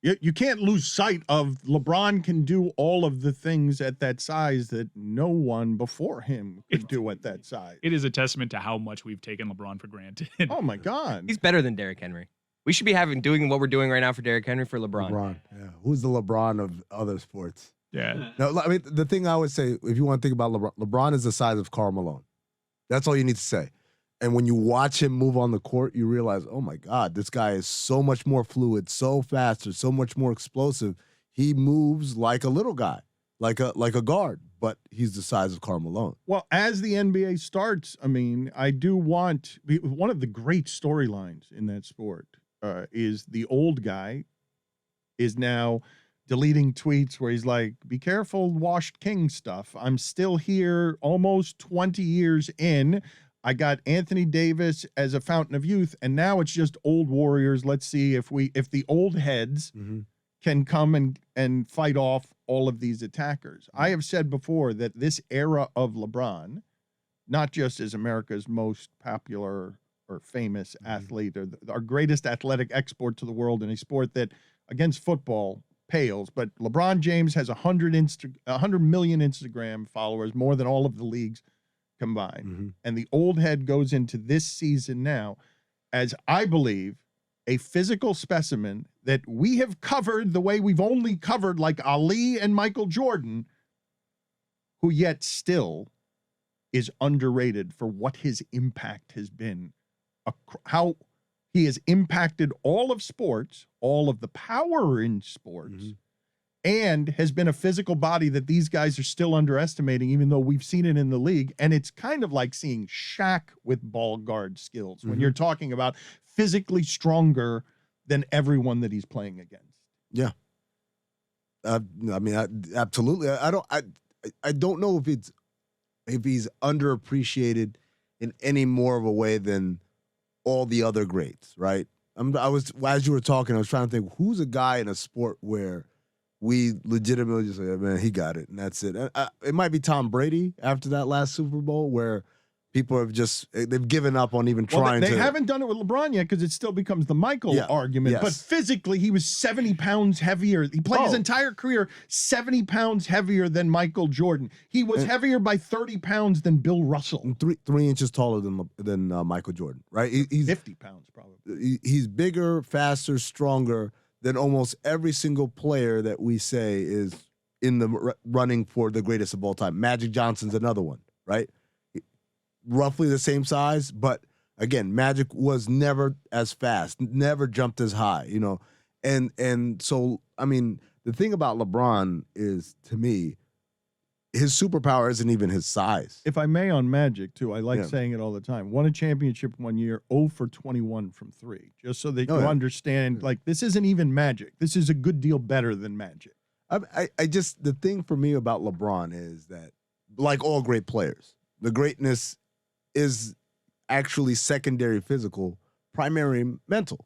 You can't lose sight of LeBron can do all of the things at that size that no one before him could do at that size. It is a testament to how much we've taken LeBron for granted. Oh my God. He's better than Derrick Henry. We should be doing what we're doing right now for Derrick Henry for LeBron. Yeah. Who's the LeBron of other sports? Yeah. No, I mean, the thing I would say, if you want to think about LeBron is the size of Karl Malone. That's all you need to say. And when you watch him move on the court, you realize, oh my God, this guy is so much more fluid, so faster, so much more explosive. He moves like a little guy, like a guard, but he's the size of Karl Malone. Well, as the NBA starts, I mean, I do want one of the great storylines in that sport is the old guy is now deleting tweets where he's like, be careful, washed king stuff. I'm still here almost 20 years in. I got Anthony Davis as a fountain of youth, and now it's just old warriors. Let's see if the old heads can come and fight off all of these attackers. I have said before that this era of LeBron, not just as America's most popular or famous athlete or our greatest athletic export to the world in a sport that against football pales, but LeBron James has 100 million Instagram followers, more than all of the leagues combined. And the old head goes into this season now as, I believe, a physical specimen that we have covered the way we've only covered like Ali and Michael Jordan, who yet still is underrated for what his impact has been, how he has impacted all of sports, all of the power in sports, and has been a physical body that these guys are still underestimating, even though we've seen it in the league. And it's kind of like seeing Shaq with ball guard skills when you're talking about physically stronger than everyone that he's playing against. Yeah. I mean, absolutely. I don't know if he's underappreciated in any more of a way than all the other greats, right? As you were talking, I was trying to think, who's a guy in a sport where we legitimately just say, man, he got it, and that's it. It might be Tom Brady after that last Super Bowl where people have they've given up on even trying to. They haven't done it with LeBron yet because it still becomes the Michael argument. Yes. But physically, he was 70 pounds heavier. He played his entire career 70 pounds heavier than Michael Jordan. He was heavier by 30 pounds than Bill Russell. And 3 inches taller than Michael Jordan, right? He's 50 pounds probably. He's bigger, faster, stronger than almost every single player that we say is in the running for the greatest of all time. Magic Johnson's another one, right? Roughly the same size, but again, Magic was never as fast, never jumped as high, you know? And so, I mean, the thing about LeBron is, to me, his superpower isn't even his size. If I may, on Magic, too, I like saying it all the time. Won a championship one year, 0 for 21 from 3, just so that you understand, like, this isn't even Magic. This is a good deal better than Magic. I just, the thing for me about LeBron is that, like all great players, the greatness is actually secondary physical, primary mental.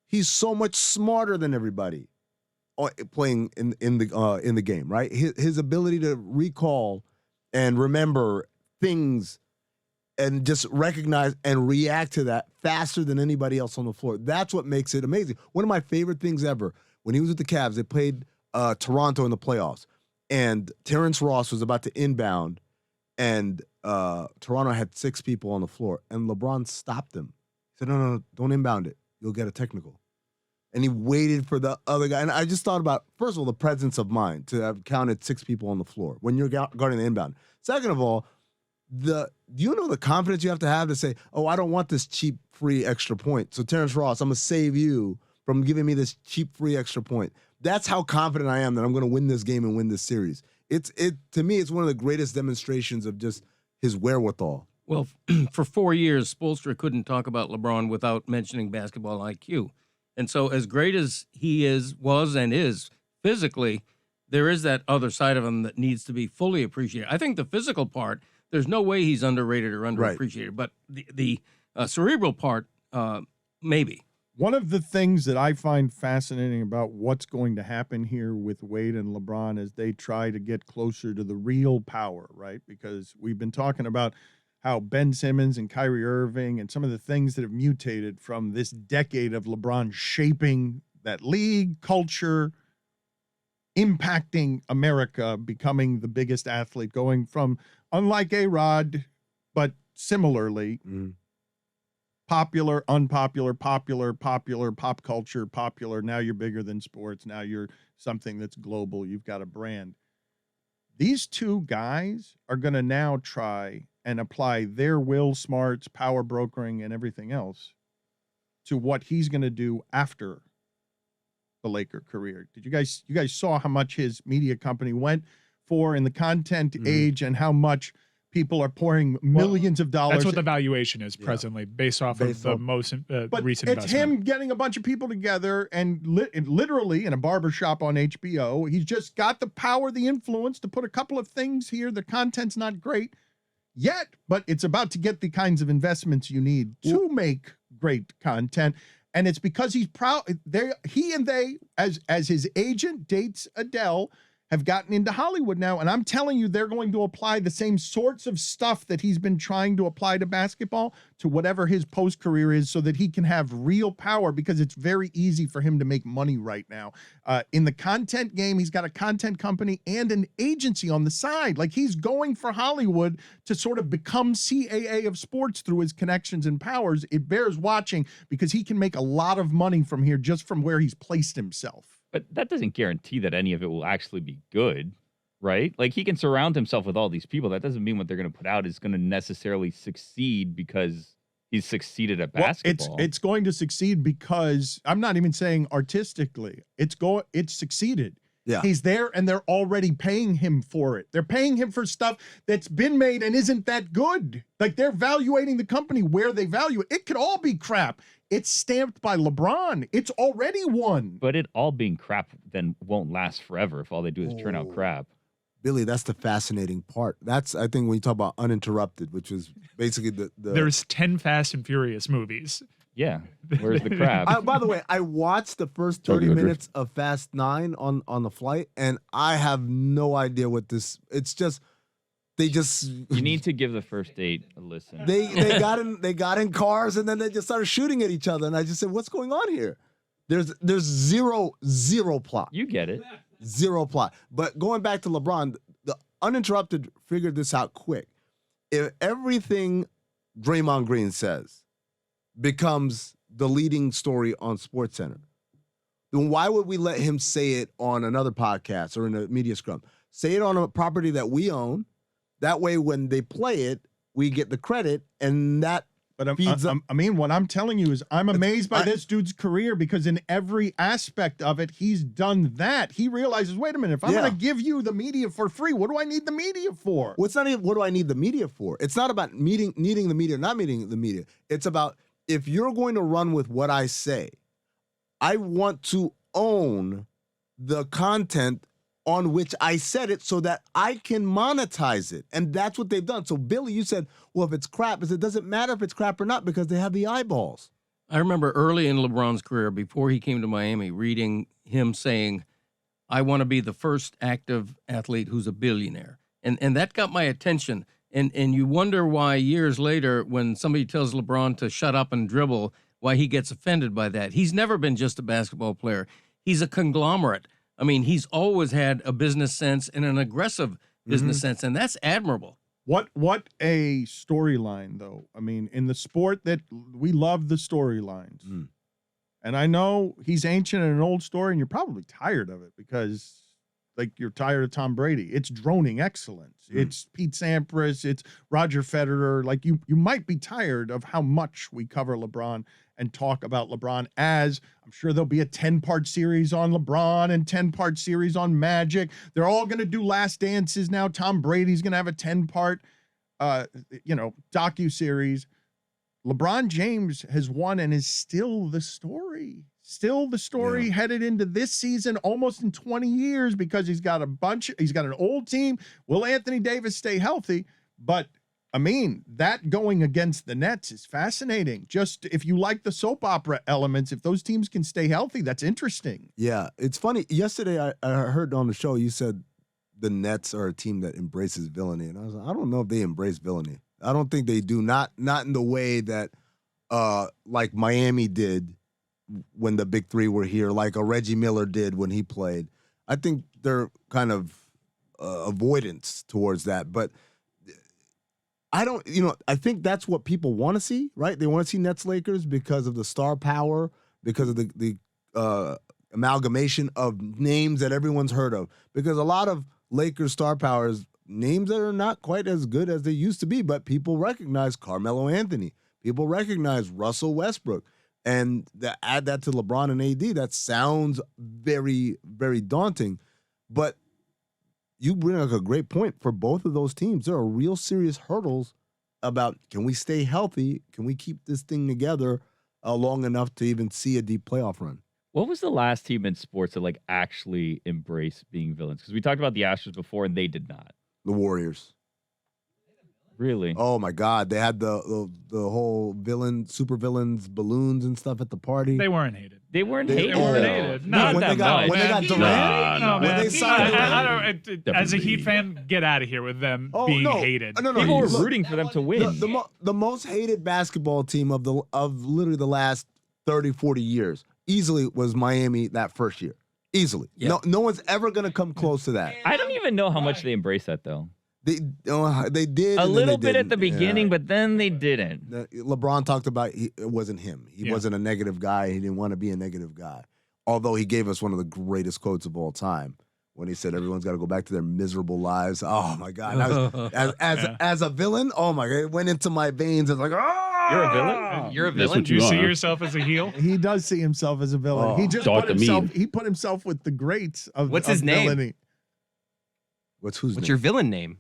He's so much smarter than everybody playing in the game, right? His ability to recall and remember things and just recognize and react to that faster than anybody else on the floor. That's what makes it amazing. One of my favorite things ever, when he was with the Cavs, they played Toronto in the playoffs, and Terrence Ross was about to inbound, and Toronto had 6 people on the floor, and LeBron stopped them. He said, no, don't inbound it. You'll get a technical. And he waited for the other guy. And I just thought about, first of all, the presence of mind to have counted 6 people on the floor when you're guarding the inbound. Second of all, do you know the confidence you have to say, oh, I don't want this cheap, free extra point. So Terrence Ross, I'm going to save you from giving me this cheap, free extra point. That's how confident I am that I'm going to win this game and win this series. To me, it's one of the greatest demonstrations of just his wherewithal. Well, for 4 years, Spoelstra couldn't talk about LeBron without mentioning basketball IQ. And so as great as he was and is physically, there is that other side of him that needs to be fully appreciated. I think the physical part, there's no way he's underrated or underappreciated. Right. But the cerebral part, maybe. One of the things that I find fascinating about what's going to happen here with Wade and LeBron as they try to get closer to the real power, right? Because we've been talking about how Ben Simmons and Kyrie Irving and some of the things that have mutated from this decade of LeBron shaping league culture impacting America, becoming the biggest athlete, going from, unlike A-Rod, but similarly, popular, unpopular, popular, pop culture, popular. Now you're bigger than sports. Now you're something that's global. You've got a brand. These two guys are going to now try and apply their will, smarts, power brokering, and everything else to what he's going to do after the Laker career. Did you guys saw how much his media company went for in the content age, and how much people are pouring millions of dollars? That's what the valuation is presently, based off of the most but recent it's investment. him getting a bunch of people together and literally in a barbershop on HBO. He's just got the power, the influence to put a couple of things here. The content's not great yet, but it's about to get the kinds of investments you need to make great content. And it's because he's proud. He and they, as his agent dates Adele, have gotten into Hollywood now. And I'm telling you, they're going to apply the same sorts of stuff that he's been trying to apply to basketball to whatever his post-career is, so that he can have real power, because it's very easy for him to make money right now. In the content game, he's got a content company and an agency on the side. Like, he's going for Hollywood to sort of become CAA of sports through his connections and powers. It bears watching, because he can make a lot of money from here just from where he's placed himself. But that doesn't guarantee that any of it will actually be good, right? Like, he can surround himself with all these people. That doesn't mean what they're going to put out is going to necessarily succeed because he's succeeded at basketball. It's going to succeed because, I'm not even saying artistically. It's succeeded. Yeah. He's there, and they're already paying him for it. They're paying him for stuff that's been made and isn't that good. Like, they're valuating the company where they value it. It could all be crap. It's stamped by LeBron. It's already won. But it all being crap then won't last forever if all they do is turn out crap. Billy, that's the fascinating part. That's, I think, when you talk about uninterrupted, which is basically the There's 10 Fast and Furious movies. Yeah. Where's the crap? By the way, I watched the first 30 minutes of Fast 9 on the flight, and I have no idea what this. It's just they just. You need to give the first date a listen. They got in cars, and then they just started shooting at each other, and I just said, "What's going on here?" There's zero plot. You get it. Zero plot. But going back to LeBron, the uninterrupted figured this out quick. If everything Draymond Green says becomes the leading story on SportsCenter, then why would we let him say it on another podcast or in a media scrum? Say it on a property that we own. That way, when they play it, we get the credit, and that feeds up. I mean, what I'm telling you is I'm amazed by this dude's career, because in every aspect of it, he's done that. He realizes, wait a minute, if I'm going to give you the media for free, what do I need the media for? Well, it's not even what do I need the media for. It's not about needing the media or not needing the media. It's about, if you're going to run with what I say, I want to own the content on which I said it so that I can monetize it. And that's what they've done. So, Billy, you said, well, if it's crap, it doesn't matter if it's crap or not, because they have the eyeballs. I remember early in LeBron's career, before he came to Miami, reading him saying, I want to be the first active athlete who's a billionaire. And that got my attention. And you wonder why years later, when somebody tells LeBron to shut up and dribble, why he gets offended by that. He's never been just a basketball player. He's a conglomerate. I mean, he's always had a business sense and an aggressive business sense, and that's admirable. What a storyline, though. I mean, in the sport that we love the storylines. And I know he's ancient and an old story, and you're probably tired of it because, like, you're tired of Tom Brady. It's droning excellence. It's Pete Sampras. It's Roger Federer. Like, you might be tired of how much we cover LeBron and talk about LeBron, as I'm sure there'll be a 10-part series on LeBron and 10-part series on Magic. They're all going to do Last Dances now. Tom Brady's going to have a 10-part, docu-series. LeBron James has won and is still the story. Still the story headed into this season, almost in 20 years, because he's got an old team. Will Anthony Davis stay healthy? But I mean, that going against the Nets is fascinating. Just if you like the soap opera elements, if those teams can stay healthy, that's interesting. Yeah, it's funny. Yesterday, I heard on the show, you said the Nets are a team that embraces villainy. And I was like, I don't know if they embrace villainy. I don't think they do. Not in the way that like Miami did when the big three were here, like a Reggie Miller did when he played. I think they're kind of avoidance towards that, but I don't, I think that's what people want to see, right? They want to see Nets Lakers because of the star power, because of the amalgamation of names that everyone's heard of. Because a lot of Lakers star power is names that are not quite as good as they used to be, but people recognize Carmelo Anthony. People recognize Russell Westbrook. And add that to LeBron and AD, that sounds very, very daunting. But you bring up a great point for both of those teams. There are real serious hurdles about, can we stay healthy? Can we keep this thing together long enough to even see a deep playoff run? What was the last team in sports that actually embraced being villains? Because we talked about the Astros before, and they did not. The Warriors. Really? Oh my God! They had the whole super villains, balloons and stuff at the party. They weren't hated. They weren't They hated. weren't though. hated. Not No, that when much. they got Durant, No, when man. they signed I don't, as a Heat Definitely. fan, get out of here with them Oh, being no. hated. No, People were look, rooting for them to win. the most hated basketball team of literally the last 30, 40 years easily was Miami that first year. Easily. Yeah. No one's ever going to come close to that. I don't even know how much they embraced that, though. They did. A and then little they bit at the didn't. beginning, Yeah. but then they didn't. LeBron talked about it wasn't him. He Yeah. wasn't a negative guy. He didn't want to be a negative guy. Although he gave us one of the greatest quotes of all time when he said everyone's got to go back to their miserable lives. Oh my God. As a villain, oh my God, it went into my veins. It's like, oh, You're a villain? You're a That's villain. what Do you you see are. yourself as a heel? He does see himself as a villain. Oh. He just Darth put the himself. Meme. He put himself with the greats of What's of his name? villainy. What's your villain name?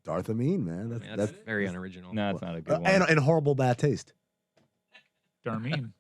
Darth Amin, man. That's very unoriginal. No, it's not a good one. And horrible bad taste. Darmeen.